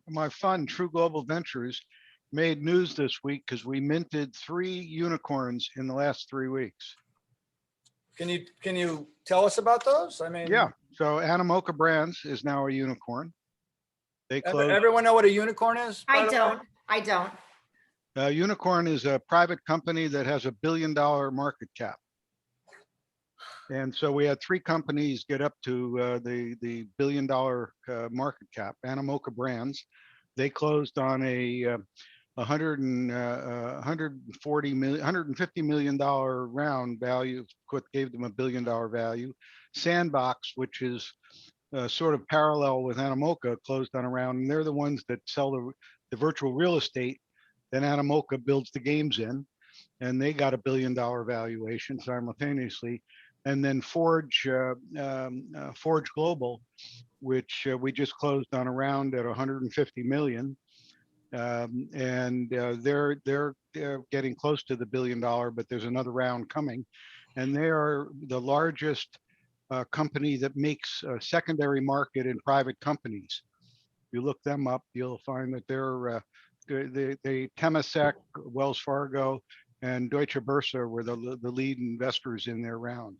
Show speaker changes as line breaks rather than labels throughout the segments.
my fund, True Global Ventures, made news this week because we minted 3 unicorns in the last 3 weeks.
Can you tell us about those? I mean,
Yeah. So Animoca Brands is now a unicorn. They closed.
everyone know what a unicorn is?
I don't.
Unicorn is a private company that has $1 billion market cap. And so we had 3 companies get up to the $1 billion market cap. Animoca Brands, they closed on a $150 million round value. What gave them $1 billion value. Sandbox, which is sort of parallel with Animoca, closed on a round, and they're the ones that sell the virtual real estate that Animoca builds the games in, and they got $1 billion valuation simultaneously. And then Forge Global, which we just closed on a round at 150 million. And they're getting close to the $1 billion, but there's another round coming. And they are the largest company that makes a secondary market in private companies. If you look them up, you'll find that they're Temasek, Wells Fargo, and Deutsche Börse were the lead investors in their round.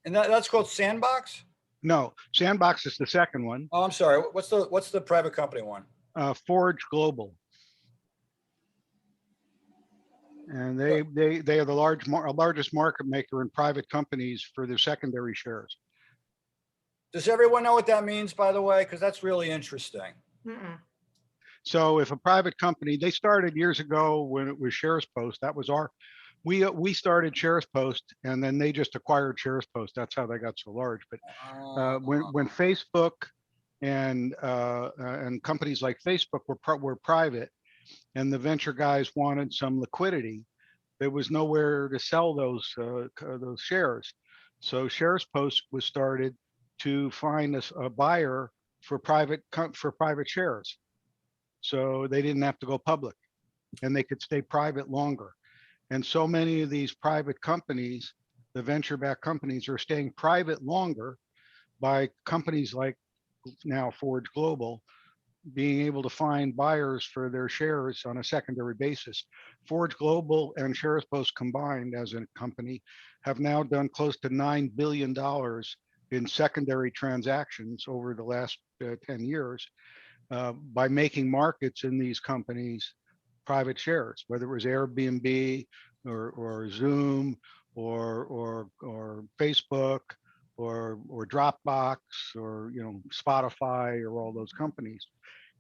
And that's called Sandbox?
No, Sandbox is the second one.
Oh, I'm sorry. What's the private company one?
Forge Global. And they are the largest market maker in private companies for their secondary shares.
Does everyone know what that means, by the way? Because that's really interesting.
Mm-mm.
So if a private company, they started years ago when it was Shares Post. That was we started Shares Post, and then they just acquired Shares Post. That's how they got so large. But when Facebook and companies like Facebook were private, and the venture guys wanted some liquidity, there was nowhere to sell those shares. So Shares Post was started to find a buyer for private shares. So they didn't have to go public, and they could stay private longer. And so many of these private companies, the venture-backed companies, are staying private longer by companies like now Forge Global being able to find buyers for their shares on a secondary basis. Forge Global and Shares Post combined as a company have now done close to $9 billion in secondary transactions over the last 10 years by making markets in these companies private shares, whether it was Airbnb or Zoom or Facebook or Dropbox or Spotify or all those companies.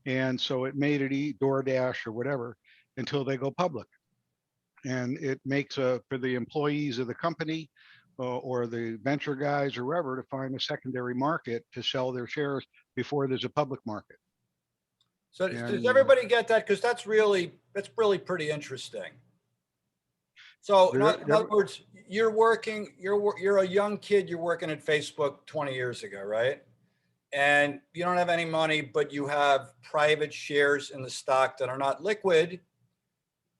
And so it made it DoorDash or whatever until they go public. And it makes for the employees of the company or the venture guys or whoever to find a secondary market to sell their shares before there's a public market.
So does everybody get that? Because that's really pretty interesting. So in other words, you're a young kid, you're working at Facebook 20 years ago, right? And you don't have any money, but you have private shares in the stock that are not liquid,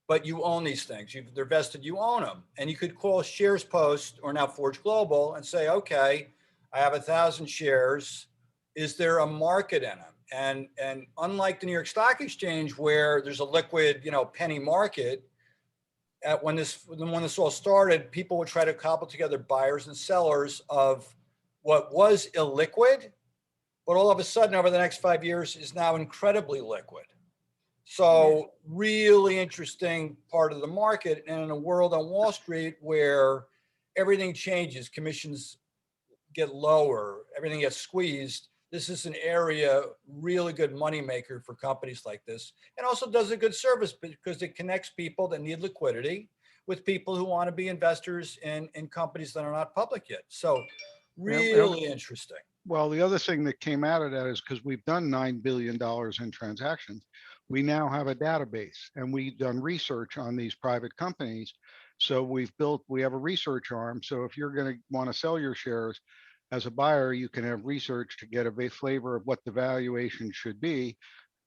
but you own these things. They're vested, you own them. And you could call Shares Post or now Forge Global and say, okay, I have 1,000 shares. Is there a market in them? And unlike the New York Stock Exchange, where there's a liquid, penny market, when this all started, people would try to cobble together buyers and sellers of what was illiquid, but all of a sudden over the next 5 years is now incredibly liquid. So really interesting part of the market, and in a world on Wall Street where everything changes, commissions get lower, everything gets squeezed. This is an area, really good moneymaker for companies like this, and also does a good service because it connects people that need liquidity with people who want to be investors in companies that are not public yet. So really interesting.
Well, the other thing that came out of that is because we've done $9 billion in transactions, we now have a database and we've done research on these private companies. So we have a research arm. So if you're going to want to sell your shares as a buyer, you can have research to get a flavor of what the valuation should be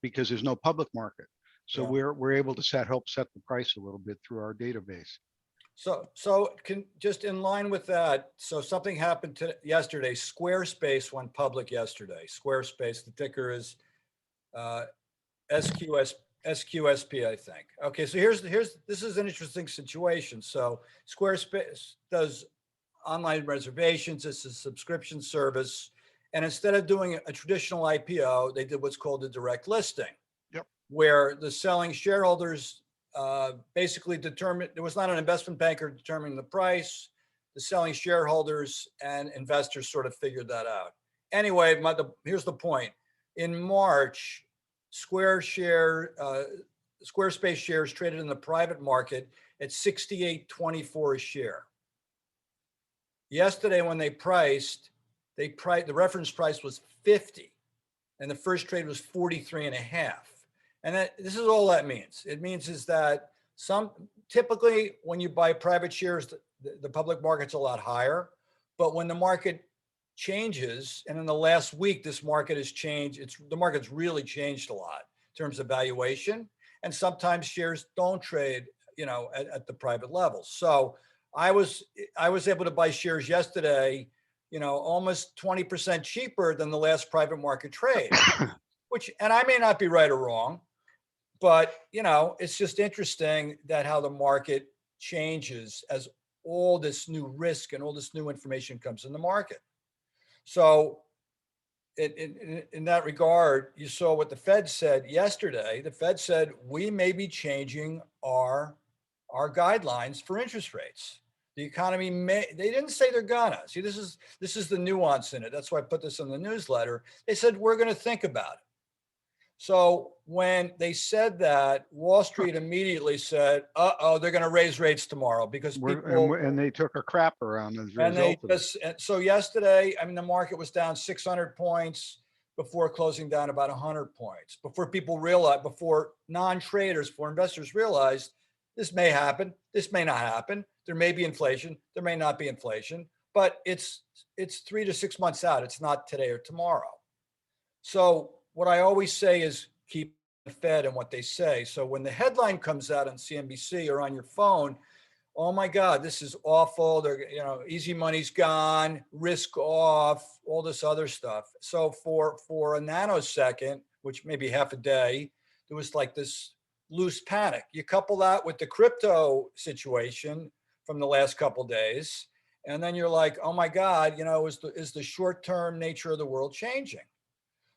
because there's no public market. So we're able to help set the price a little bit through our database.
So just in line with that, so something happened yesterday. Squarespace went public yesterday. Squarespace, the ticker is SQSP, I think. Okay, so this is an interesting situation. So Squarespace does online reservations. It's a subscription service. And instead of doing a traditional IPO, they did what's called a direct listing.
Yep.
Where the selling shareholders basically determined, there was not an investment banker determining the price. The selling shareholders and investors sort of figured that out. Anyway, here's the point. In March, Squarespace shares traded in the private market at $68.24 a share. Yesterday, when they priced, the reference price was 50, and the first trade was 43.5. And this is all that means. It means is that typically when you buy private shares, the public market's a lot higher. But when the market changes, and in the last week, this market has changed. The market's really changed a lot in terms of valuation. And sometimes shares don't trade, at the private level. So I was able to buy shares yesterday, almost 20% cheaper than the last private market trade, and I may not be right or wrong, but it's just interesting that how the market changes as all this new risk and all this new information comes in the market. So in that regard, you saw what the Fed said yesterday. The Fed said, we may be changing our guidelines for interest rates. The economy they didn't say they're gonna. See, this is the nuance in it. That's why I put this in the newsletter. They said, we're going to think about it. So when they said that, Wall Street immediately said, they're going to raise rates tomorrow because people.
And they took a crap around as a result of it.
So yesterday, the market was down 600 points before closing down about 100 points. Before non-traders, before investors realized this may happen, this may not happen. There may be inflation, there may not be inflation, but it's 3 to 6 months out. It's not today or tomorrow. So what I always say is keep the Fed and what they say. So when the headline comes out on CNBC or on your phone, oh my God, this is awful. They're, easy money's gone, risk off, all this other stuff. So for a nanosecond, which maybe half a day, there was like this loose panic. You couple that with the crypto situation from the last couple of days, and then you're like, oh my God, is the short-term nature of the world changing?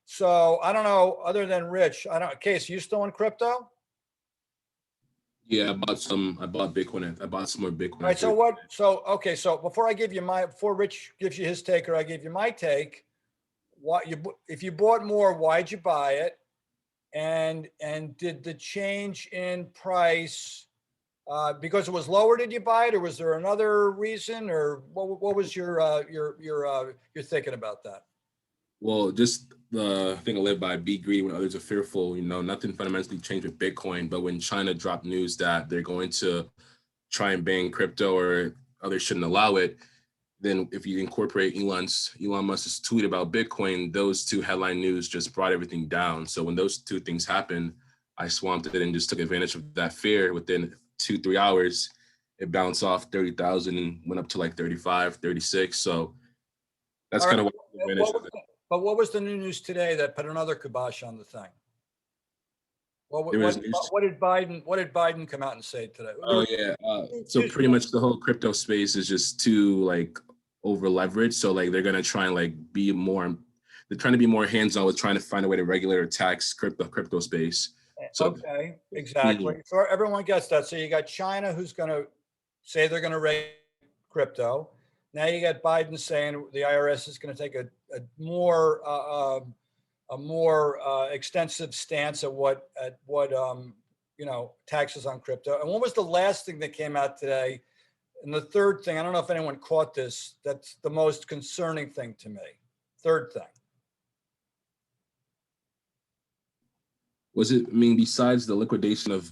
So I don't know, other than Rich, Case, you still in crypto?
Yeah, I bought Bitcoin. I bought some more Bitcoin.
All right. So before Rich gives you his take or I give you my take, if you bought more, why'd you buy it? And did the change in price, because it was lower, did you buy it, or was there another reason, or what was your thinking about that?
Well, just the thing I live by, be greedy when others are fearful. Nothing fundamentally changed with Bitcoin, but when China dropped news that they're going to try and ban crypto or others shouldn't allow it, then if you incorporate Elon Musk's tweet about Bitcoin, those two headline news just brought everything down. So when those two things happened, I swamped it and just took advantage of that fear. Within 2-3 hours, it bounced off 30,000 and went up to like 35, 36. So that's kind of what I took advantage of it.
But what was the new news today that put another kibosh on the thing? What did Biden come out and say today?
Oh yeah, so pretty much the whole crypto space is just too over leveraged. So they're gonna try and be more. They're trying to be more hands-on with trying to find a way to regulate or tax crypto space. So,
okay, exactly. So everyone gets that. So you got China who's going to say they're going to regulate crypto. Now you got Biden saying the IRS is going to take a more extensive stance at what taxes on crypto. And what was the last thing that came out today? And the third thing, I don't know if anyone caught this, that's the most concerning thing to me. Third thing.
Was it, besides the liquidation of,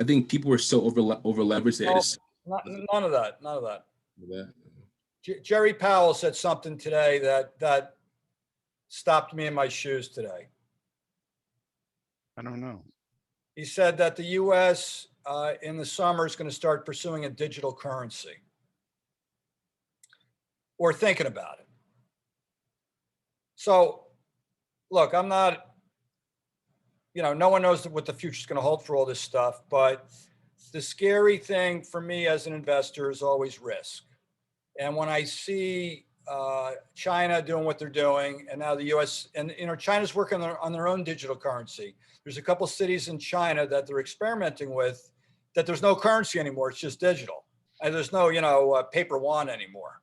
I think people were so over leveraged.
None of that. Jerry Powell said something today that stopped me in my shoes today.
I don't know.
He said that the U.S. In the summer is going to start pursuing a digital currency, or thinking about it. So, look, I'm not no one knows what the future is going to hold for all this stuff. But the scary thing for me as an investor is always risk. And when I see China doing what they're doing, and now the U.S. and China's working on their own digital currency. There's a couple cities in China that they're experimenting with that there's no currency anymore. It's just digital, and there's no paper yuan anymore.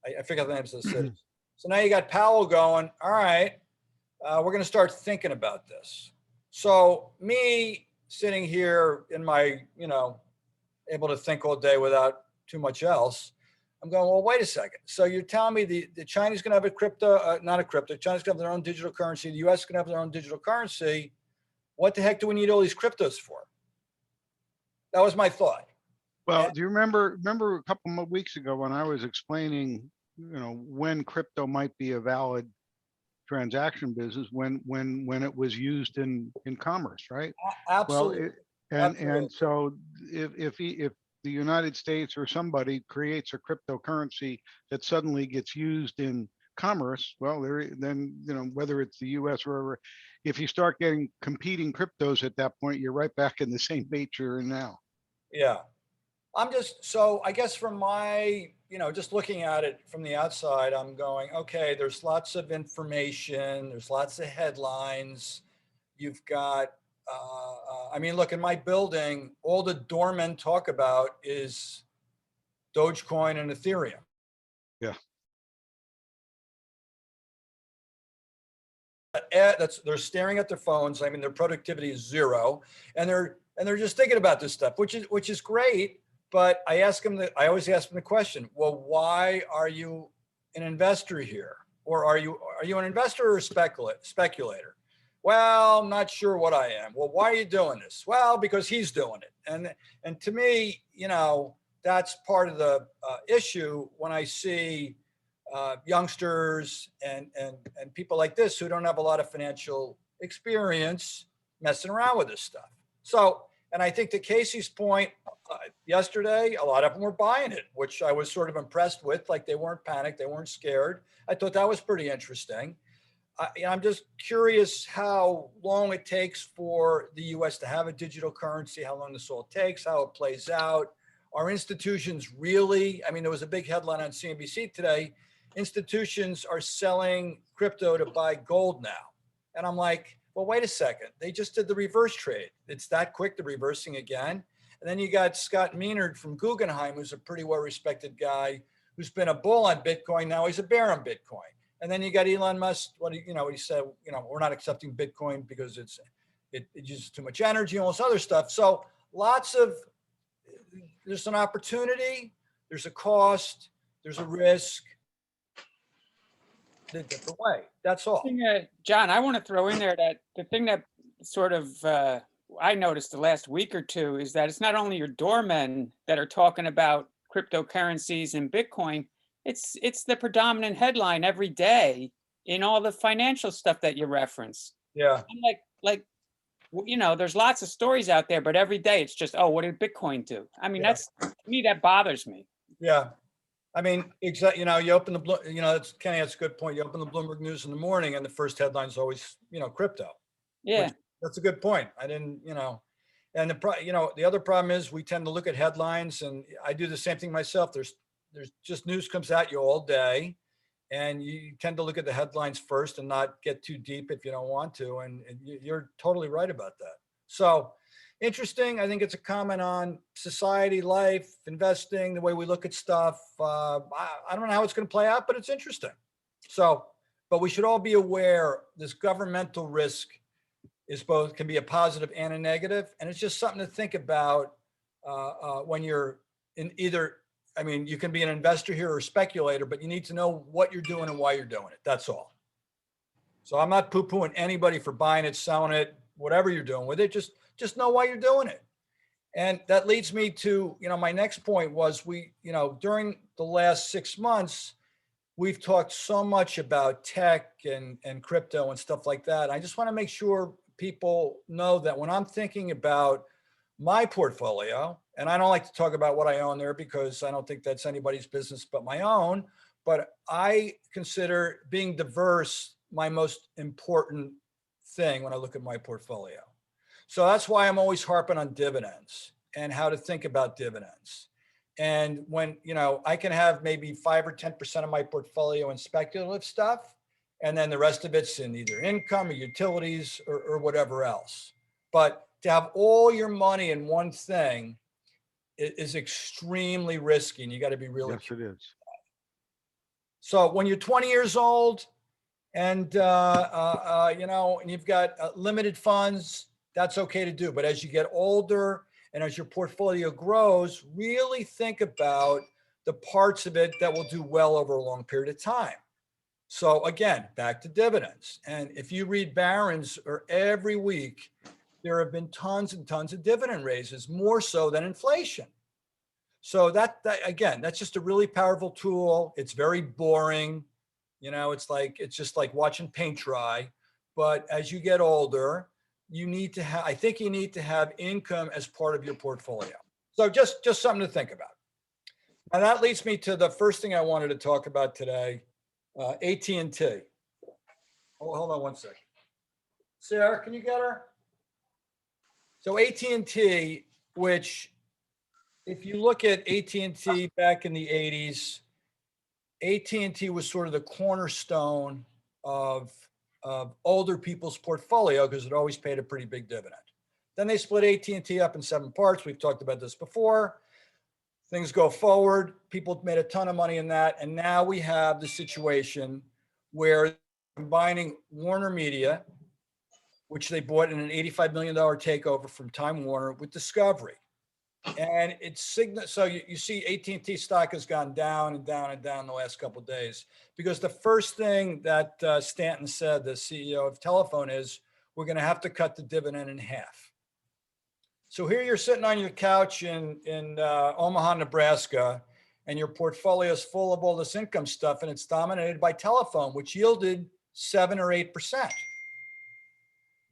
I forget the names of the cities. So now you got Powell going, all right, we're going to start thinking about this. So me sitting here in my, able to think all day without too much else, I'm going, well, wait a second. So you're telling me the Chinese going to have a crypto, not a crypto, China's going to have their own digital currency. The US is going to have their own digital currency. What the heck do we need all these cryptos for? That was my thought.
Well, do you remember a couple of weeks ago when I was explaining, when crypto might be a valid transaction business, when it was used in commerce, right?
Absolutely.
Well, and so if the United States or somebody creates a cryptocurrency that suddenly gets used in commerce, well, then whether it's the U.S. or wherever, if you start getting competing cryptos at that point, you're right back in the same bait you're in now.
Yeah. I guess from my, just looking at it from the outside, I'm going, okay, there's lots of information. There's lots of headlines. You've got, look, in my building, all the doormen talk about is Dogecoin and Ethereum.
Yeah.
They're staring at their phones. Their productivity is zero, and they're just thinking about this stuff, which is great. But I always ask them the question, well, why are you an investor here? Or are you an investor or a speculator? Well, I'm not sure what I am. Well, why are you doing this? Well, because he's doing it. And to me, that's part of the issue when I see youngsters and people like this who don't have a lot of financial experience messing around with this stuff. So, and I think to Casey's point, yesterday, a lot of them were buying it, which I was sort of impressed with. Like, they weren't panicked, they weren't scared. I thought that was pretty interesting. I'm just curious how long it takes for the U.S. to have a digital currency, how long this all takes, how it plays out. Are institutions really, there was a big headline on CNBC today, institutions are selling crypto to buy gold now. And I'm like, well, wait a second. They just did the reverse trade. It's that quick, the reversing again. And then you got Scott Maynard from Guggenheim, who's a pretty well-respected guy, who's been a bull on Bitcoin. Now he's a bear on Bitcoin. And then you got Elon Musk. He said, we're not accepting Bitcoin because it uses too much energy and all this other stuff. So there's an opportunity, there's a cost, there's a risk. The different way. That's all.
John, I want to throw in there that the thing that sort of I noticed the last week or two is that it's not only your doormen that are talking about cryptocurrencies and Bitcoin. It's the predominant headline every day in all the financial stuff that you reference.
Yeah.
I'm like, there's lots of stories out there, but every day it's just, oh, what did Bitcoin do? That's, to me, that bothers me.
Yeah. Exactly. You open the, Kenny, that's a good point. You open the Bloomberg News in the morning and the first headline is always, crypto.
Yeah.
That's a good point. I didn't, and the other problem is we tend to look at headlines, and I do the same thing myself. There's just news comes at you all day, and you tend to look at the headlines first and not get too deep if you don't want to. And you're totally right about that. So interesting. I think it's a comment on society, life, investing, the way we look at stuff. I don't know how it's going to play out, but it's interesting. So, but we should all be aware this governmental risk can be a positive and a negative. And it's just something to think about when you're in either, you can be an investor here or a speculator, but you need to know what you're doing and why you're doing it. That's all. So I'm not poo-pooing anybody for buying it, selling it, whatever you're doing with it. Just know why you're doing it. And that leads me to, my next point was during the last 6 months, we've talked so much about tech and crypto and stuff like that. I just want to make sure people know that when I'm thinking about my portfolio, and I don't like to talk about what I own there because I don't think that's anybody's business but my own, but I consider being diverse my most important thing when I look at my portfolio. So that's why I'm always harping on dividends and how to think about dividends. And when, you know, I can have maybe 5 or 10% of my portfolio in speculative stuff, and then the rest of it's in either income or utilities or whatever else. But to have all your money in one thing is extremely risky, and you got to be really
Yes, it is.
So when you're 20 years old and, you know, and you've got limited funds, that's okay to do. But as you get older and as your portfolio grows, really think about the parts of it that will do well over a long period of time. So again, back to dividends. And if you read Barron's or every week, there have been tons and tons of dividend raises, more so than inflation. So that again, that's just a really powerful tool. It's very boring. You know, it's just like watching paint dry. But as you get older, you need to have, I think you need to have income as part of your portfolio. So just something to think about. And that leads me to the first thing I wanted to talk about today, AT&T. Oh, hold on one second. Sarah, can you get her? So AT&T, which if you look at AT&T back in the 80s, AT&T was sort of the cornerstone of older people's portfolio because it always paid a pretty big dividend. Then they split AT&T up in 7 parts. We've talked about this before. Things go forward. People made a ton of money in that. And now we have the situation where combining Warner Media, which they bought in an $85 million takeover from Time Warner, with Discovery. And it's so you see AT&T stock has gone down and down and down the last couple of days because the first thing that Stanton said, the CEO of Telephone, is we're going to have to cut the dividend in half. So here you're sitting on your couch in Omaha, Nebraska, and your portfolio is full of all this income stuff, and it's dominated by Telephone, which yielded 7 or 8%.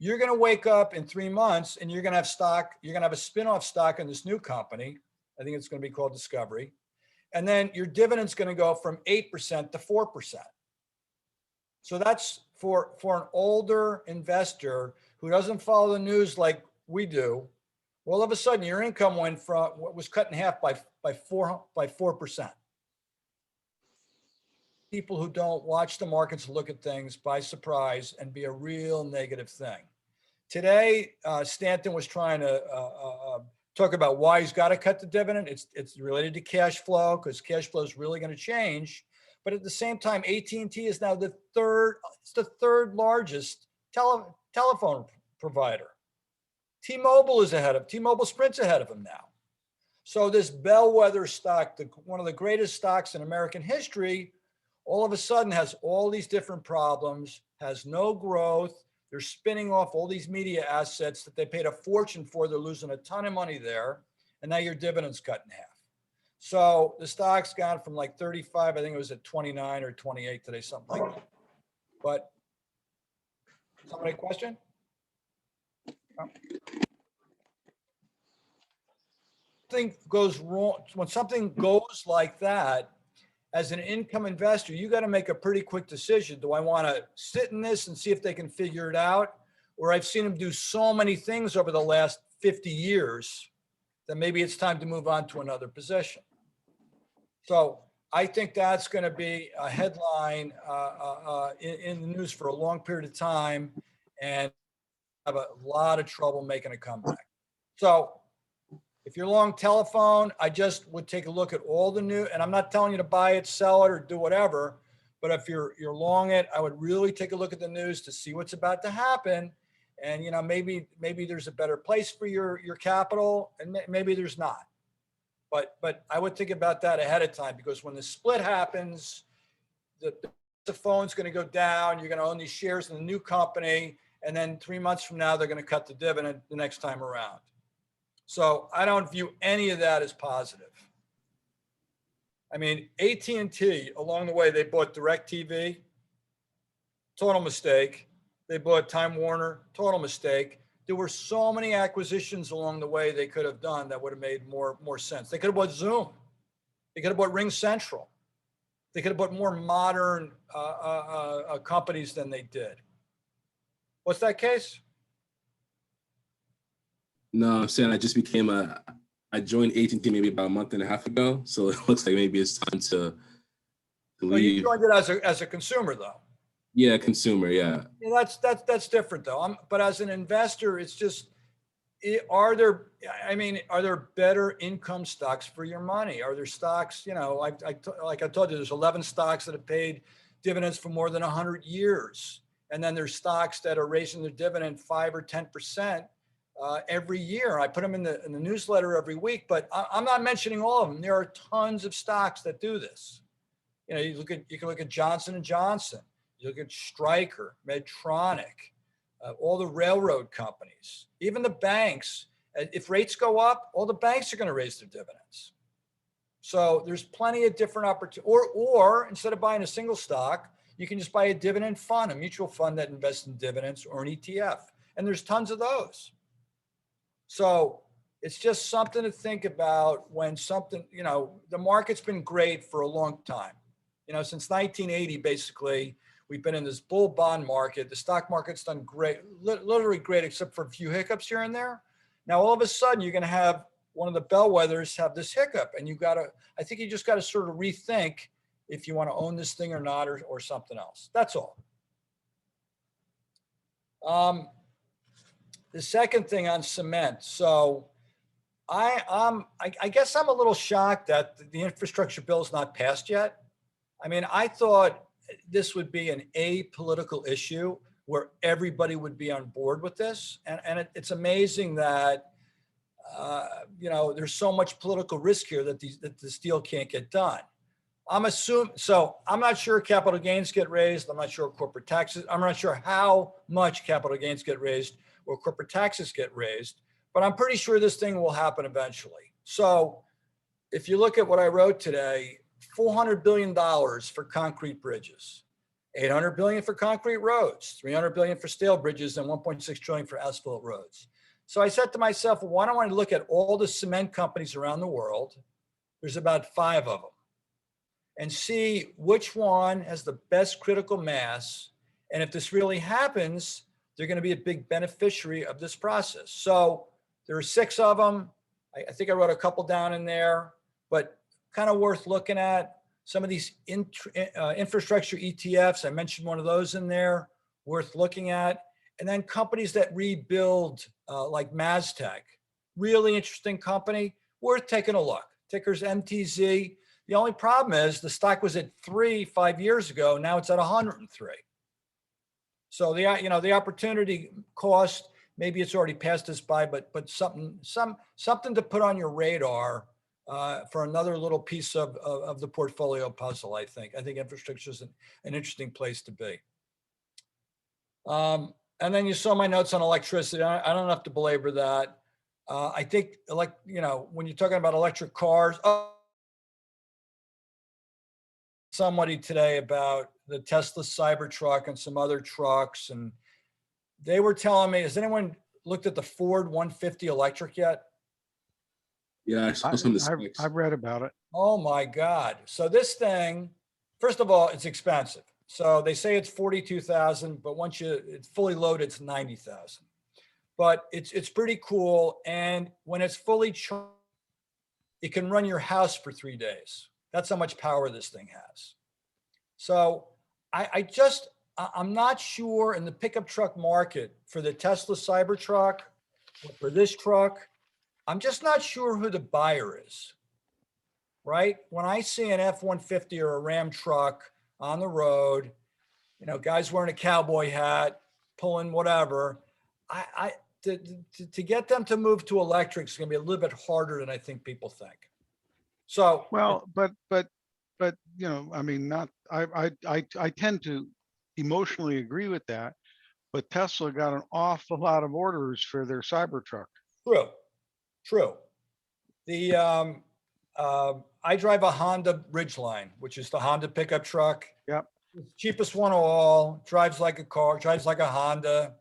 You're going to wake up in 3 months and you're going to have stock. You're going to have a spin-off stock in this new company. I think it's going to be called Discovery. And then your dividend's going to go from 8% to 4%. So that's for an older investor who doesn't follow the news like we do. Well, all of a sudden your income went from what was cut in half by 4%. People who don't watch the markets look at things by surprise and be a real negative thing. Today, Stanton was trying to talk about why he's got to cut the dividend. It's related to cash flow because cash flow is really going to change. But at the same time, AT&T is now the third largest telephone provider. T-Mobile Sprint's ahead of him now. So this bellwether stock, one of the greatest stocks in American history, all of a sudden has all these different problems, has no growth. They're spinning off all these media assets that they paid a fortune for. They're losing a ton of money there. And now your dividend's cut in half. So the stock's gone from like 35, I think it was at 29 or 28 today, something like that. But somebody question? Something goes wrong. When something goes like that, as an income investor, you got to make a pretty quick decision. Do I want to sit in this and see if they can figure it out? Or I've seen them do so many things over the last 50 years that maybe it's time to move on to another position. So I think that's going to be a headline in the news for a long period of time and have a lot of trouble making a comeback. So if you're long Telephone, I just would take a look at all the new, and I'm not telling you to buy it, sell it, or do whatever, but if you're long it, I would really take a look at the news to see what's about to happen. And, you know, maybe there's a better place for your capital and maybe there's not. But I would think about that ahead of time because when the split happens, the phone's going to go down. You're going to own these shares in the new company. And then 3 months from now, they're going to cut the dividend the next time around. So I don't view any of that as positive. I mean, AT&T, along the way, they bought DirecTV, total mistake. They bought Time Warner, total mistake. There were so many acquisitions along the way they could have done that would have made more sense. They could have bought Zoom. They could have bought Ring Central. They could have bought more modern companies than they did. What's that case?
No, I'm saying I joined AT&T maybe about a month and a half ago. So it looks like maybe it's time to
Well, you
leave.
joined it as a consumer though.
Yeah, consumer, yeah.
Yeah, that's different though. But as an investor, it's just, are there, I mean, are there better income stocks for your money? Are there stocks, you know, like I told you, there's 11 stocks that have paid dividends for more than 100 years. And then there's stocks that are raising their dividend 5 or 10% every year. I put them in the newsletter every week, but I'm not mentioning all of them. There are tons of stocks that do this. You know, you can look at Johnson and Johnson. You look at Stryker, Medtronic, all the railroad companies, even the banks. If rates go up, all the banks are going to raise their dividends. So there's plenty of different opportunities. Or instead of buying a single stock, you can just buy a dividend fund, a mutual fund that invests in dividends, or an ETF. And there's tons of those. So it's just something to think about when something, you know, the market's been great for a long time. You know, since 1980, basically, we've been in this bull bond market. The stock market's done great, literally great, except for a few hiccups here and there. Now, all of a sudden, you're going to have one of the bellwethers have this hiccup, and I think you just got to sort of rethink if you want to own this thing or not, or something else. That's all. The second thing on cement. So I guess I'm a little shocked that the infrastructure bill is not passed yet. I mean, I thought this would be an apolitical issue where everybody would be on board with this. And it's amazing that, you know, there's so much political risk here that this deal can't get done. I'm not sure capital gains get raised. I'm not sure corporate taxes. I'm not sure how much capital gains get raised or corporate taxes get raised, but I'm pretty sure this thing will happen eventually. So if you look at what I wrote today, $400 billion for concrete bridges, $800 billion for concrete roads, $300 billion for steel bridges, and $1.6 trillion for asphalt roads. So I said to myself, well, why don't I look at all the cement companies around the world? There's about 5 of them, and see which one has the best critical mass. And if this really happens, they're going to be a big beneficiary of this process. So there are 6 of them. I think I wrote a couple down in there, but kind of worth looking at. Some of these infrastructure ETFs, I mentioned one of those in there, worth looking at. And then companies that rebuild, like Maztec, really interesting company, worth taking a look. Ticker's MTZ. The only problem is the stock was at 3 5 years ago. Now it's at 103. So the opportunity cost, maybe it's already passed us by, but something to put on your radar for another little piece of the portfolio puzzle. I think infrastructure is an interesting place to be. And then you saw my notes on electricity. I don't have to belabor that. I think when you're talking about electric cars, somebody today about the Tesla Cybertruck and some other trucks, and they were telling me, has anyone looked at the Ford 150 electric yet?
Yeah, I saw some of the specs.
I've read about it.
Oh my God. So this thing, first of all, it's expensive. So they say it's 42,000, but once it's fully loaded, it's 90,000. But it's pretty cool. And when it's fully charged, it can run your house for 3 days. That's how much power this thing has. So I'm not sure in the pickup truck market for the Tesla Cybertruck, or for this truck, I'm just not sure who the buyer is, right? When I see an F-150 or a Ram truck on the road, guys wearing a cowboy hat, pulling whatever, to get them to move to electric is going to be a little bit harder than I think people think. So,
well, but I mean, I tend to emotionally agree with that, but Tesla got an awful lot of orders for their Cybertruck.
True. I drive a Honda Ridgeline, which is the Honda pickup truck.
Yep.
It's the cheapest one of all, drives like a car, drives like a Honda.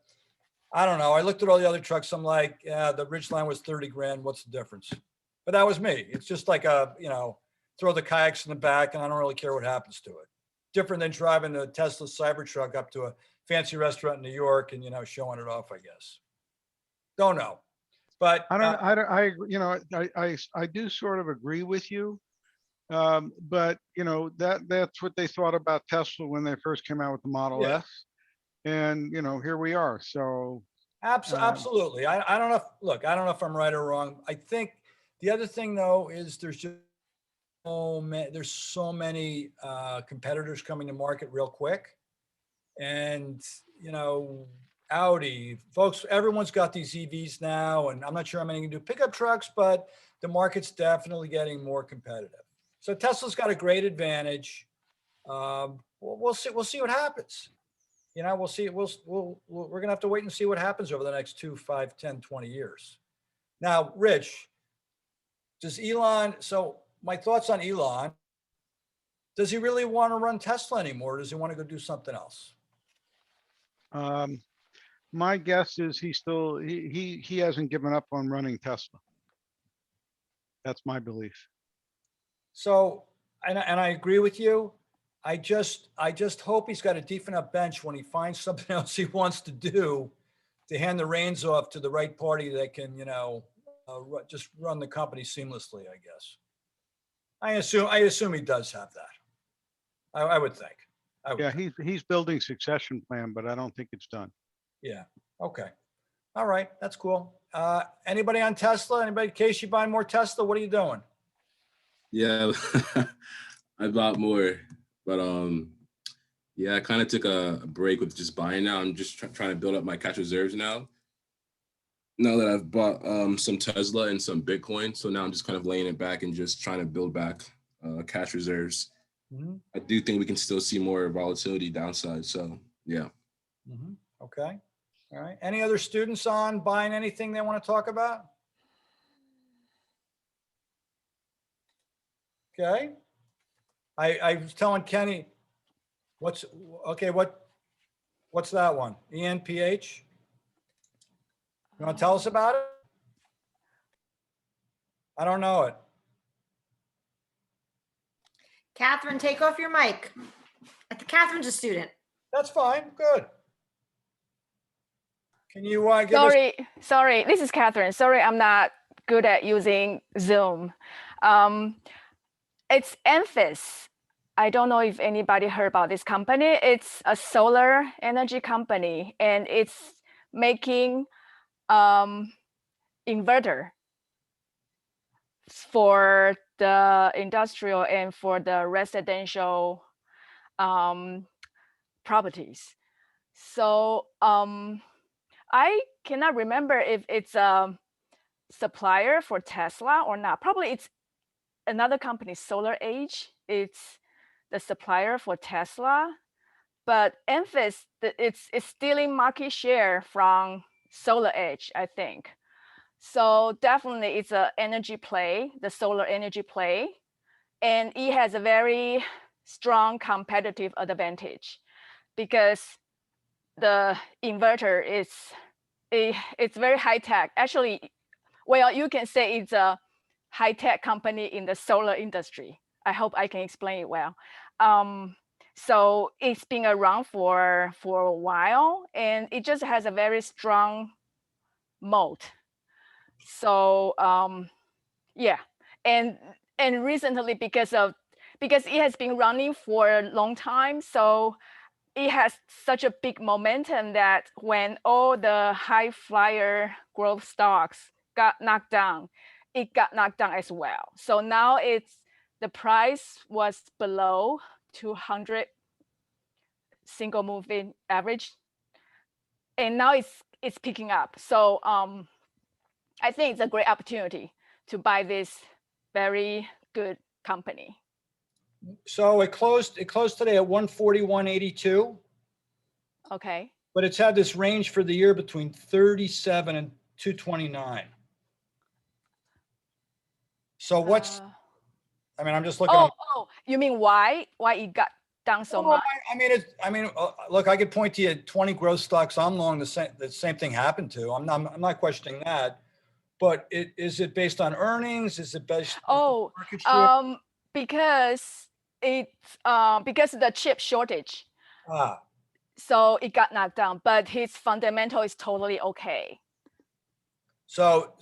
I don't know. I looked at all the other trucks. I'm like, yeah, the Ridgeline was 30 grand. What's the difference? But that was me. It's just like throw the kayaks in the back and I don't really care what happens to it. Different than driving the Tesla Cybertruck up to fancy restaurant in New York and, showing it off, I guess. Don't know. But
I do sort of agree with you. But that's what they thought about Tesla when they first came out with the Model
Yeah.
S. And, here we are. So
absolutely. I don't know. I don't know if I'm right or wrong. I think the other thing though, is there's so many competitors coming to market real quick. And, Audi, folks, everyone's got these EVs now, and I'm not sure how many can do pickup trucks, but the market's definitely getting more competitive. So Tesla's got a great advantage. We'll see what happens. We'll see. We're going to have to wait and see what happens over the next 2, 5, 10, 20 years. Now, Rich, does Elon, so my thoughts on Elon, does he really want to run Tesla anymore? Or does he want to go do something else?
My guess is he hasn't given up on running Tesla. That's my belief.
So, and I agree with you. I just hope he's got a deep enough bench when he finds something else he wants to do to hand the reins off to the right party that can, just run the company seamlessly, I guess. I assume he does have that. I would think.
Yeah, he's building succession plan, but I don't think it's done.
Yeah. Okay. All right. That's cool. Anybody on Tesla? Anybody, Case, you buying more Tesla? What are you doing?
Yeah, I bought more, but yeah, I kind of took a break with just buying now. I'm just trying to build up my cash reserves now. Now that I've bought some Tesla and some Bitcoin, so now I'm just kind of laying it back and just trying to build back cash reserves. Mm-hmm. I do think we can still see more volatility downside. So yeah.
Mm-hmm. Okay. All right. Any other students on buying anything they want to talk about? Okay. I was telling Kenny, what's that one? ENPH? You want to tell us about it? I don't know it.
Catherine, take off your mic. Catherine's a student.
That's fine. Good. Can you give
Sorry, this is Catherine. Sorry, I'm not good at using Zoom. It's Enfys. I don't know if anybody heard about this company. It's a solar energy company, and it's making inverter for the industrial and for the residential properties. So I cannot remember if it's a supplier for Tesla or not. Probably it's another company, Solar Age. It's the supplier for Tesla, but Enfys, it's stealing market share from Solar Edge, I think. So definitely it's an energy play, the solar energy play, and it has a very strong competitive advantage because the inverter it's very high tech. Actually, well, you can say it's a high tech company in the solar industry. I hope I can explain it well. So it's been around for a while, and it just has a very strong moat. So yeah, and recently because it has been running for a long time, so it has such a big momentum that when all the high flyer growth stocks got knocked down, it got knocked down as well. So now the price was below 200 single moving average, and now it's picking up. So I think it's a great opportunity to buy this very good company.
So it closed today at 141.82.
Okay.
But it's had this range for the year between 37 and 229. So what's I'm just looking.
Oh, you mean why it got down so much?
Look, I could point to you 20 growth stocks I'm long the same thing happened to. I'm not questioning that. But is it based on earnings? Is it based on market share?
Because it's because of the chip shortage. So it got knocked down, but his fundamental is totally okay.
So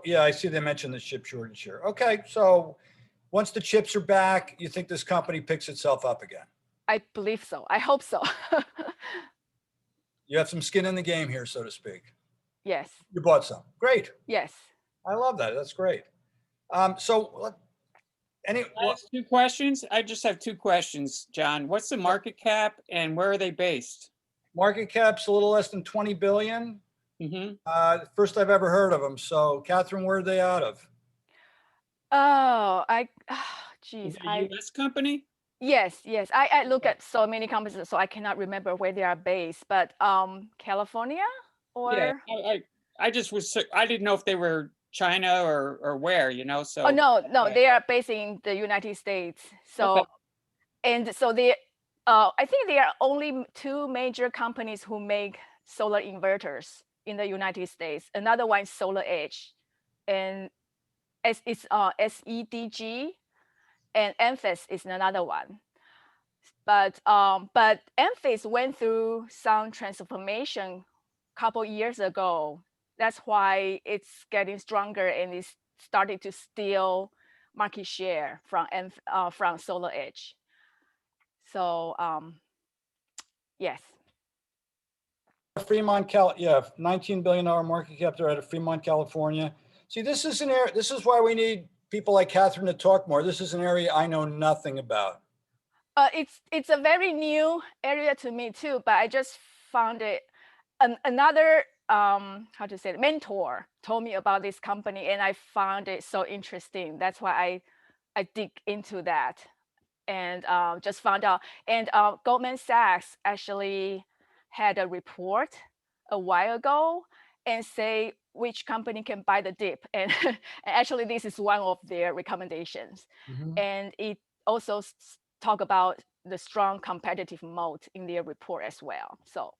yeah, I see they mentioned the chip shortage here. Okay, so once the chips are back, you think this company picks itself up again?
I believe so. I hope so.
You have some skin in the game here, so to speak.
Yes.
You bought some. Great.
Yes.
I love that. That's great. So any
I ask 2 questions. I just have 2 questions, John. What's the market cap and where are they based?
market cap's a little less than 20 billion. First I've ever heard of them. So Catherine, where are they out of?
Oh, geez.
Is it a US company?
Yes. I look at so many companies, so I cannot remember where they are based, but California
Yeah,
or?
I just I didn't know if they were China or where,
Oh,
so.
no,
Yeah.
they are based in the United States. So,
Okay.
and so I think there are only 2 major companies who make solar inverters in the United States. Another one is Solar Edge, and it's SEDG, and Enphase is another one. But Enphase went through some transformation a couple years ago. That's why it's getting stronger and it's starting to steal market share from Solar Edge. So yes.
Fremont, yeah, $19 billion market cap. They're out of Fremont, California. See, this is an area. This is why we need people like Catherine to talk more. This is an area I know nothing about.
It's a very new area to me too, but I just found it. Another how to say it, mentor told me about this company, and I found it so interesting. That's why I dig into that, and just found out. And Goldman Sachs actually had a report a while ago and say which company can buy the dip, and, and actually this is one of their recommendations. And it also talk about the strong competitive moat in their report as well. So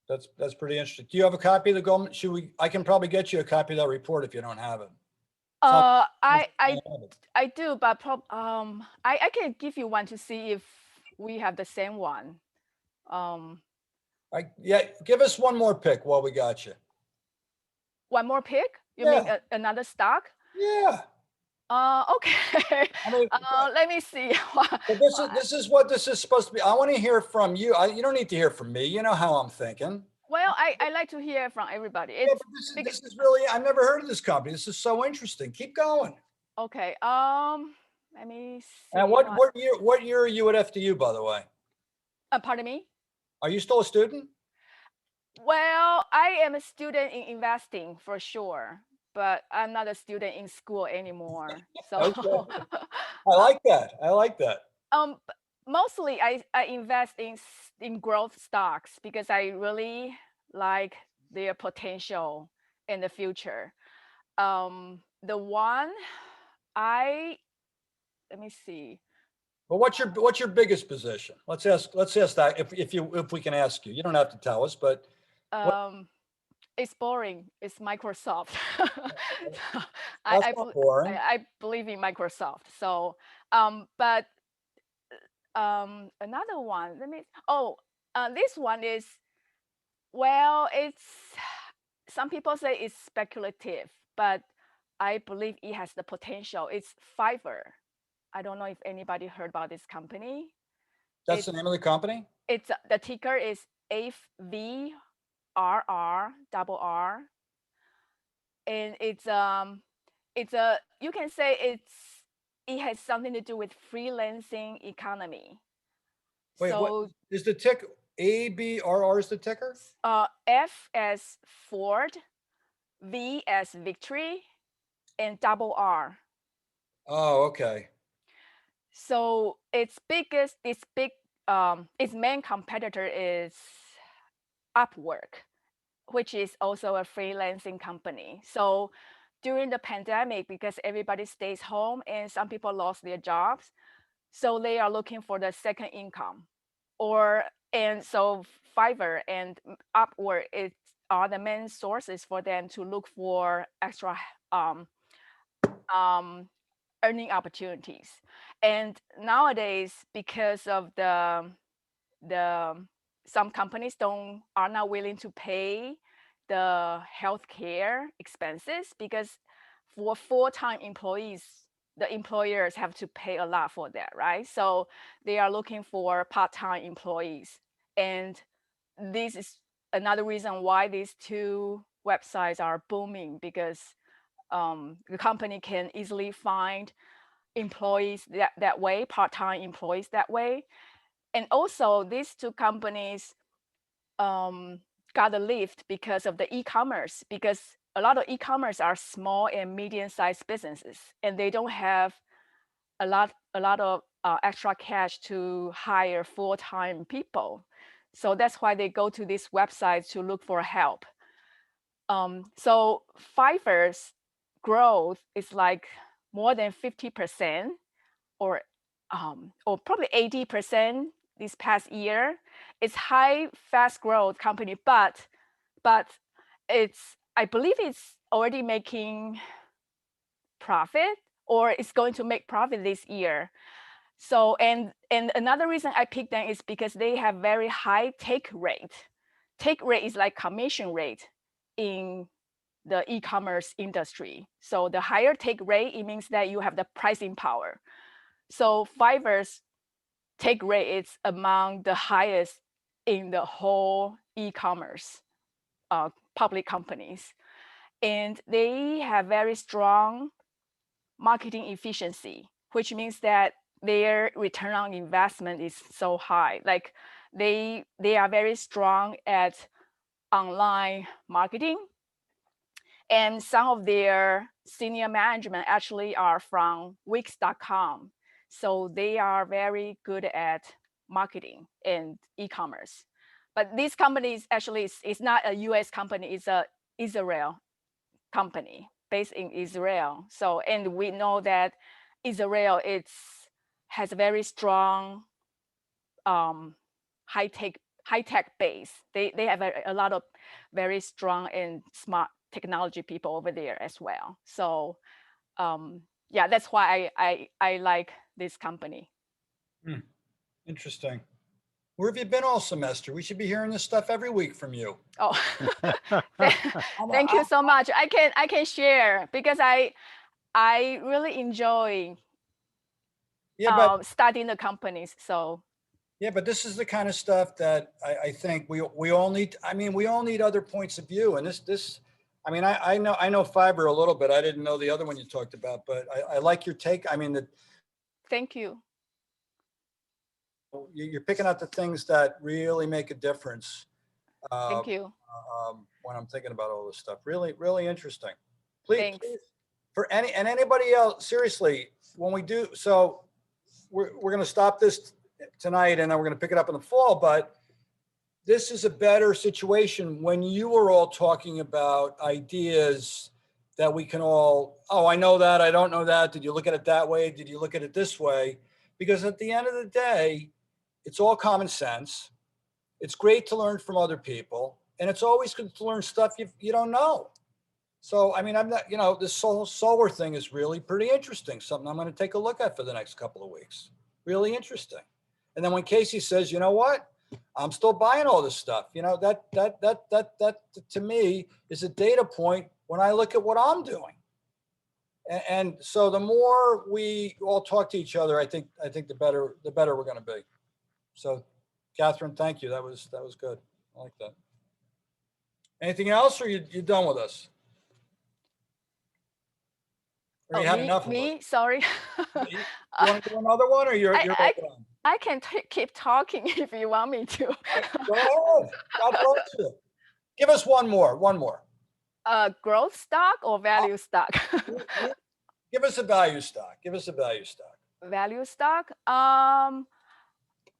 that's pretty interesting. Do you have a copy of the Goldman? I can probably get you a copy of that report if you don't have it.
I do, but I can give you one to see if we have the same one.
Yeah, give us one more pick while we got you.
One more pick? You
Yeah.
mean another stock?
Yeah.
Okay. Let me see.
This is what this is supposed to be. I want to hear from you. You don't need to hear from me. You know how I'm thinking.
Well, I like to hear from everybody.
This is really, I've never heard of this company. This is so interesting. Keep going.
Okay. Let me see.
And what year are you at FDU, by the way?
Pardon me?
Are you still a student?
Well, I am a student in investing for sure, but I'm not a student in school anymore. So
okay. I like that.
Mostly I invest in growth stocks because I really like their potential in the future. The one let me see.
Well, what's your biggest position? Let's ask that if we can ask you. You don't have to tell us, but
it's boring. It's Microsoft.
That's not boring.
I believe in Microsoft. So, but another one. This one is, well, it's, some people say it's speculative, but I believe it has the potential. It's Fiverr. I don't know if anybody heard about this company.
That's the name of the company?
It's the ticker is FVRR. And it's a, you can say it has something to do with freelancing economy.
Wait,
so
what is the ticker? ABRR is the ticker?
F as Ford, V as victory, and R.
Oh, okay.
So its main competitor is Upwork, which is also a freelancing company. So during the pandemic, because everybody stays home and some people lost their jobs, so they are looking for the second income. And so Fiverr and Upwork are the main sources for them to look for extra earning opportunities. And nowadays, because of the some companies are not willing to pay the healthcare expenses, because for full-time employees, the employers have to pay a lot for that, right? So they are looking for part-time employees. And this is another reason why these two websites are booming, because the company can easily find employees that way, part-time employees that way. And also these two companies got a lift because of the e-commerce, because a lot of e-commerce are small and medium-sized businesses, and they don't have a lot of extra cash to hire full-time people. So that's why they go to this website to look for help. So Fiverr's growth is like more than 50%, or probably 80% this past year. It's high, fast growth company, but I believe it's already making profit, or it's going to make profit this year. So, and another reason I picked them is because they have very high take rate. Take rate is like commission rate in the e-commerce industry. So the higher take rate, it means that you have the pricing power. So Fiverr's take rate is among the highest in the whole e-commerce public companies. And they have very strong marketing efficiency, which means that their return on investment is so high. Like they are very strong at online marketing. And some of their senior management actually are from Wix.com. So they are very good at marketing and e-commerce. But this company is actually, it's not a US company, it's a Israel company based in Israel. So, and we know that Israel has a very strong high-tech base. They have a lot of very strong and smart technology people over there as well. So yeah, that's why I like this company.
Interesting. Where have you been all semester? We should be hearing this stuff every week from you.
Oh, thank you so much. I can share, because I really enjoy studying the companies. So
yeah, but this is the kind of stuff that I think we all need. I mean, we all need other points of view. And this, I mean, I know Fiverr a little bit. I didn't know the other one you talked about, but I like your take. I mean,
thank you.
You're picking out the things that really make a difference.
Thank you.
When I'm thinking about all this stuff, really, really interesting. Please, for anybody else, seriously, when we do, so we're going to stop this tonight, and then we're going to pick it up in the fall. But this is a better situation when you were all talking about ideas that we can all, oh, I know that, I don't know that. Did you look at it that way? Did you look at it this way? Because at the end of the day, it's all common sense. It's great to learn from other people, and it's always good to learn stuff you don't know. So, I mean, I'm not, you know, this solar thing is really pretty interesting. Something I'm going to take a look at for the next couple of weeks. Really interesting. And then when Casey says, you know what, I'm still buying all this stuff, you know, that to me is a data point when I look at what I'm doing. And so the more we all talk to each other, I think the better we're going to be. So, Catherine, thank you. That was good. I like that. Anything else, or you done with us? Or you had enough of us?
Sorry.
You want to do another one, or you're done?
I can keep talking if you want me to.
Go ahead. God bless you. Give us one more.
Growth stock or value stock?
Give us a value stock.
Value stock.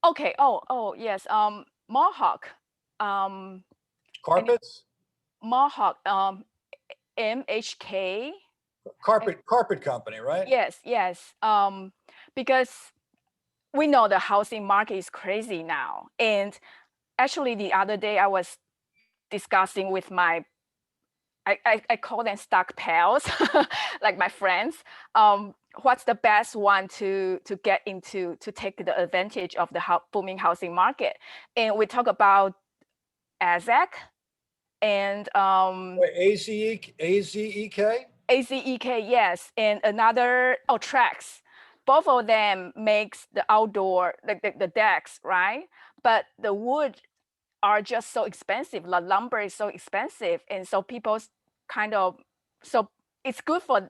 Okay. Oh yes. Mohawk.
Carpets.
Mohawk. MHK.
Carpet company, right?
Yes. Because we know the housing market is crazy now. And actually the other day I was discussing with I call them stock pals, like my friends. what's the best one to get into to take the advantage of the booming housing market. And we talk about AZEK and
AZEK?
AZEK, yes, and another, oh, Trex. Both of them makes the outdoor, the decks, right? But the wood are just so expensive. The lumber is so expensive, and so people kind of, so it's good for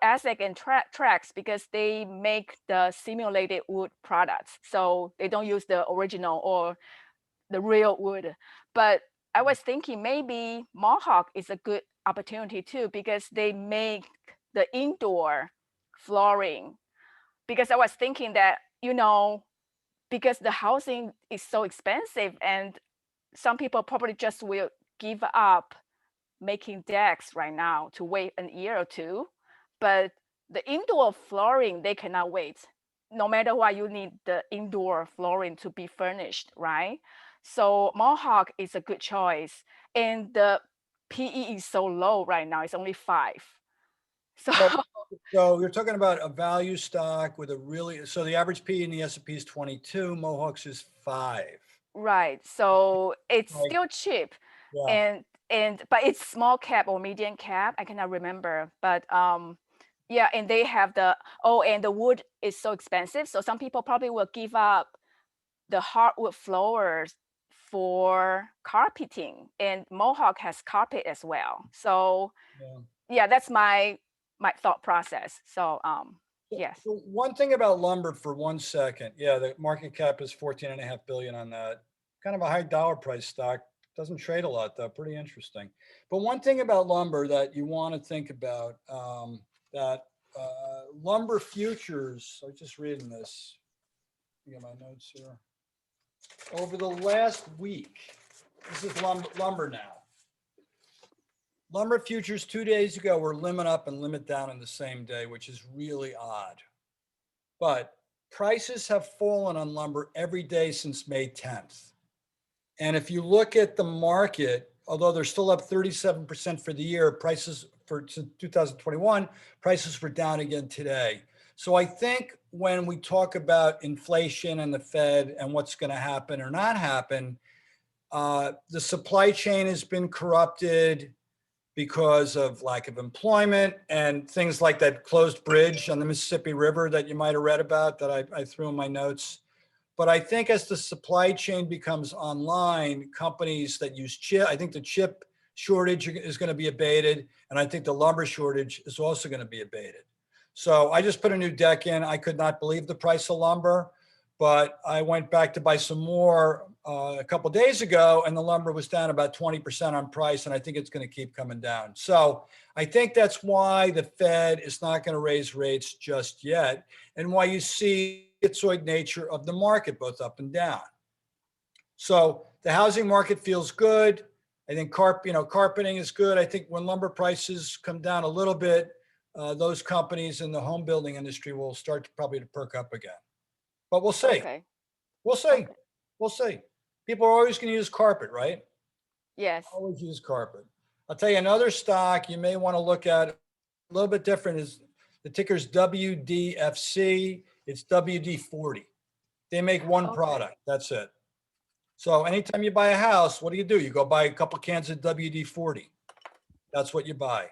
ASIC and Trex because they make the simulated wood products, so they don't use the original or the real wood. But I was thinking maybe Mohawk is a good opportunity too, because they make the indoor flooring. Because I was thinking that, you know, because the housing is so expensive and some people probably just will give up making decks right now to wait a year or two. But the indoor flooring, they cannot wait. No matter what, you need the indoor flooring to be furnished, right? So Mohawk is a good choice. And the PE is so low right now, it's only 5.
So you're talking about a value stock with a really, so the average PE in the S&P is 22, Mohawk's is 5.
Right. So it's
Like,
still cheap.
yeah.
And but it's small cap or medium cap. I cannot remember. But yeah, and they have the, oh, and the wood is so expensive. So some people probably will give up the hardwood floors for carpeting, and Mohawk has carpet as well. So yeah, that's my thought process. So yes.
So one thing about lumber for 1 second. Yeah, the market cap is 14.5 billion on that. Kind of a high dollar price stock. Doesn't trade a lot though. Pretty interesting. But one thing about lumber that you want to think about, that lumber futures, I was just reading this. Get my notes here. Over the last week, this is lumber now. Lumber futures 2 days ago were limit up and limit down in the same day, which is really odd. But prices have fallen on lumber every day since May 10th. And if you look at the market, although they're still up 37% for the year, prices for 2021, prices were down again today. So I think when we talk about inflation and the Fed and what's going to happen or not happen, the supply chain has been corrupted because of lack of employment and things like that closed bridge on the Mississippi River that you might have read about that I threw in my notes. But I think as the supply chain becomes online, companies that use chip, I think the chip shortage is going to be abated. And I think the lumber shortage is also going to be abated. So I just put a new deck in. I could not believe the price of lumber, but I went back to buy some more a couple of days ago, and the lumber was down about 20% on price, and I think it's going to keep coming down. So I think that's why the Fed is not going to raise rates just yet, and why you see the schizoid nature of the market, both up and down. So the housing market feels good. I think carpeting is good. I think when lumber prices come down a little bit, those companies in the home building industry will start to probably to perk up again. But we'll see.
Okay.
We'll see.
Okay.
We'll see. People are always going to use carpet, right?
Yes.
Always use carpet. I'll tell you another stock you may want to look at, a little bit different, is the ticker's WDFC. It's WD-40. They make one product. That's it. So anytime you buy a house, what do? You go buy a couple cans of WD-40. That's what you buy.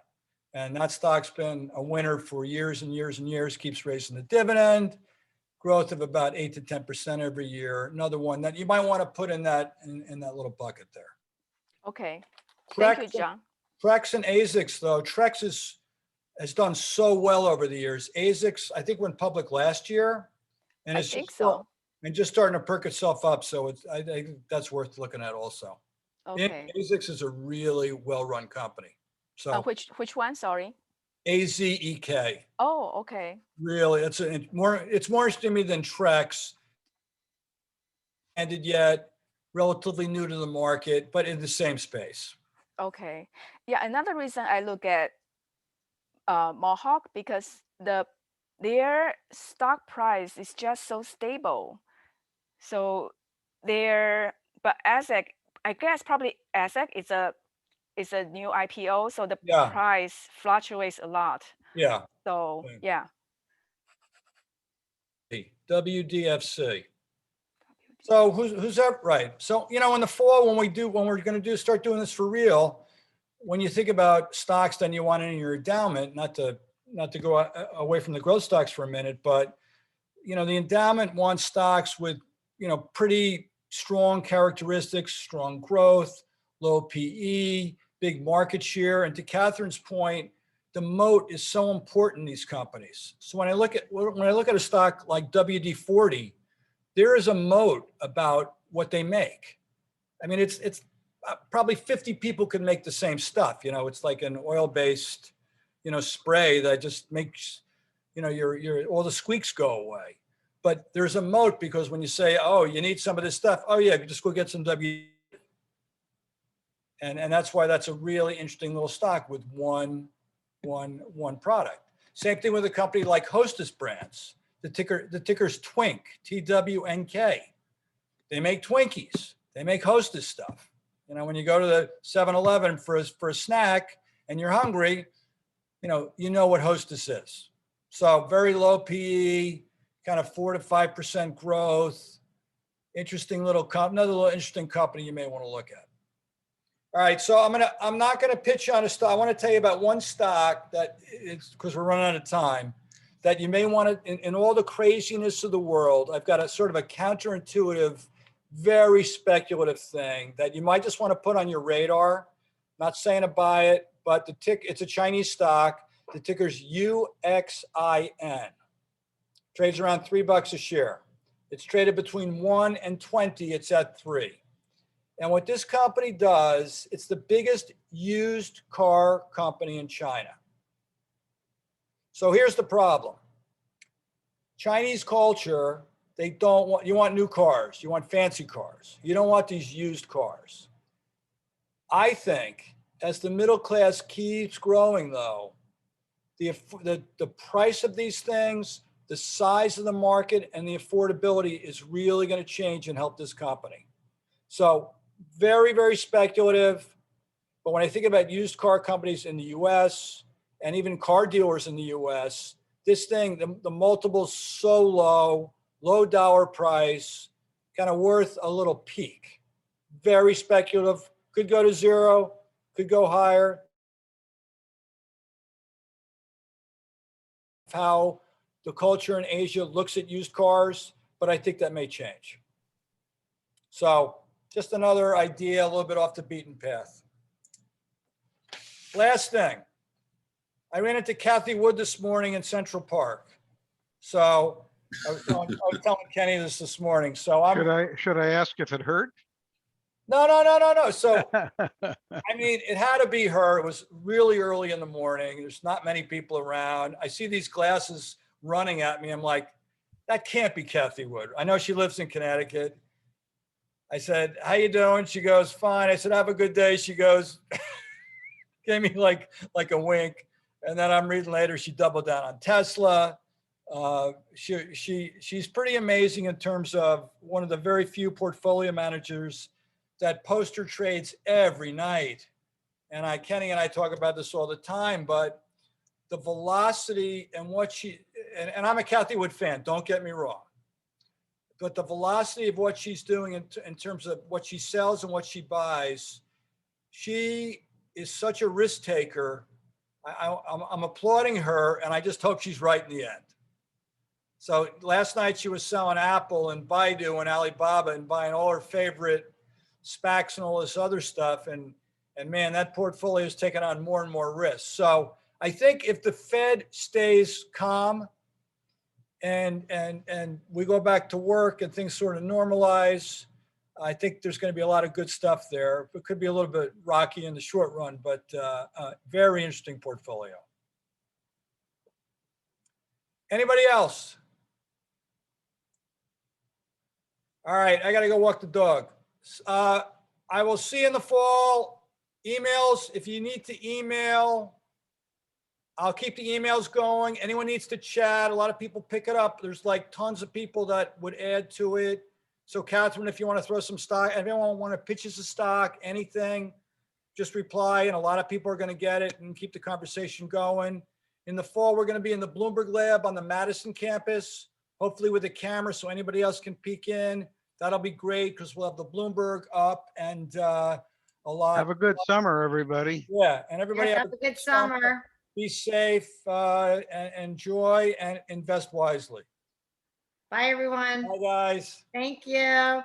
And that stock's been a winner for years and years and years, keeps raising the dividend, growth of about 8 to 10% every year. Another one that you might want to put in that little bucket there.
Okay. Thank you, John.
Trex and ASICs, though. Trex has done so well over the years. ASICs, I think, went public last year, and it's just starting to perk itself up. So I think that's worth looking at also.
Okay.
ASICs is a really well-run company. So
which one? Sorry.
AZEK.
Oh, okay.
Really, it's more interesting to me than Trex. Ended yet, relatively new to the market, but in the same space.
Okay. Yeah, another reason I look at Mohawk, because their stock price is just so stable. So but ASIC, I guess probably ASIC is a new IPO, so the price fluctuates a lot.
Yeah.
So yeah.
WDFC. So who's that? Right. So, you know, in the fall, when we're going to start doing this for real, when you think about stocks, then you want it in your endowment, not to go away from the growth stocks for a minute, but, you know, the endowment wants stocks with, you know, pretty strong characteristics, strong growth, low PE, big market share. And to Catherine's point, the moat is so important in these companies. So when I look at a stock like WD-40, there is a moat about what they make. I mean, it's probably 50 people could make the same stuff. You know, it's like an oil-based, you know, spray that just makes, you know, your all the squeaks go away. But there's a moat because when you say, oh, you need some of this stuff, oh yeah, just go get some W. And that's why that's a really interesting little stock with one product. Same thing with a company like Hostess Brands. The ticker's Twink, TWNK. They make Twinkies. They make Hostess stuff. You know, when you go to the 7-Eleven for a snack and you're hungry, you know what Hostess is. So very low PE, kind of 4 to 5% growth. Interesting little another little interesting company you may want to look at. All right, so I'm not gonna pitch on a stock. I want to tell you about one stock that it's because we're running out of time, that you may want to, in all the craziness of the world, I've got a sort of a counterintuitive, very speculative thing that you might just want to put on your radar. Not saying to buy it, but it's a Chinese stock. The ticker's UXIN. Trades around $3 a share. It's traded between 1 and 20. It's at 3. And what this company does, it's the biggest used car company in China. So here's the problem. Chinese culture, you want new cars, you want fancy cars. You don't want these used cars. I think as the middle class keeps growing though, the price of these things, the size of the market and the affordability is really going to change and help this company. So very, very speculative. But when I think about used car companies in the US and even car dealers in the US, this thing, the multiple's so low dollar price, kind of worth a little peek. Very speculative, could go to 0, could go higher. How the culture in Asia looks at used cars, but I think that may change. So just another idea, a little bit off the beaten path. Last thing, I ran into Kathy Wood this morning in Central Park. So I was telling Kenny this morning. So
should I ask if it hurt?
No. So, I mean, it had to be her. It was really early in the morning. There's not many people around. I see these glasses running at me. I'm like, that can't be Kathy Wood. I know she lives in Connecticut. I said, how you doing? She goes, fine. I said, have a good day. She goes, gave me like a wink. And then I'm reading later, she doubled down on Tesla. She's pretty amazing in terms of one of the very few portfolio managers that poster trades every night. And Kenny and I talk about this all the time, but the velocity and what and I'm a Kathy Wood fan, don't get me wrong. But the velocity of what she's doing in terms of what she sells and what she buys, she is such a risk taker. I'm applauding her, and I just hope she's right in the end. So last night she was selling Apple and Baidu and Alibaba and buying all her favorite SPACs and all this other stuff. And man, that portfolio is taking on more and more risk. So I think if the Fed stays calm and we go back to work and things sort of normalize, I think there's going to be a lot of good stuff there. It could be a little bit rocky in the short run, but very interesting portfolio. Anybody else? All right, I got to go walk the dog. I will see you in the fall. Emails, if you need to email, I'll keep the emails going. Anyone needs to chat, a lot of people pick it up. There's like tons of people that would add to it. So Catherine, if you want to throw some stock, if anyone want to pitch us a stock, anything, just reply. And a lot of people are going to get it and keep the conversation going. In the fall, we're going to be in the Bloomberg Lab on the Madison campus. hopefully with a camera so anybody else can peek in. That'll be great because we'll have the Bloomberg up and a lot.
Have a good summer, everybody.
Yeah, and everybody
Yes,
have
have a good summer.
Be safe, and enjoy and invest wisely.
Bye, everyone.
Bye, guys.
Thank you.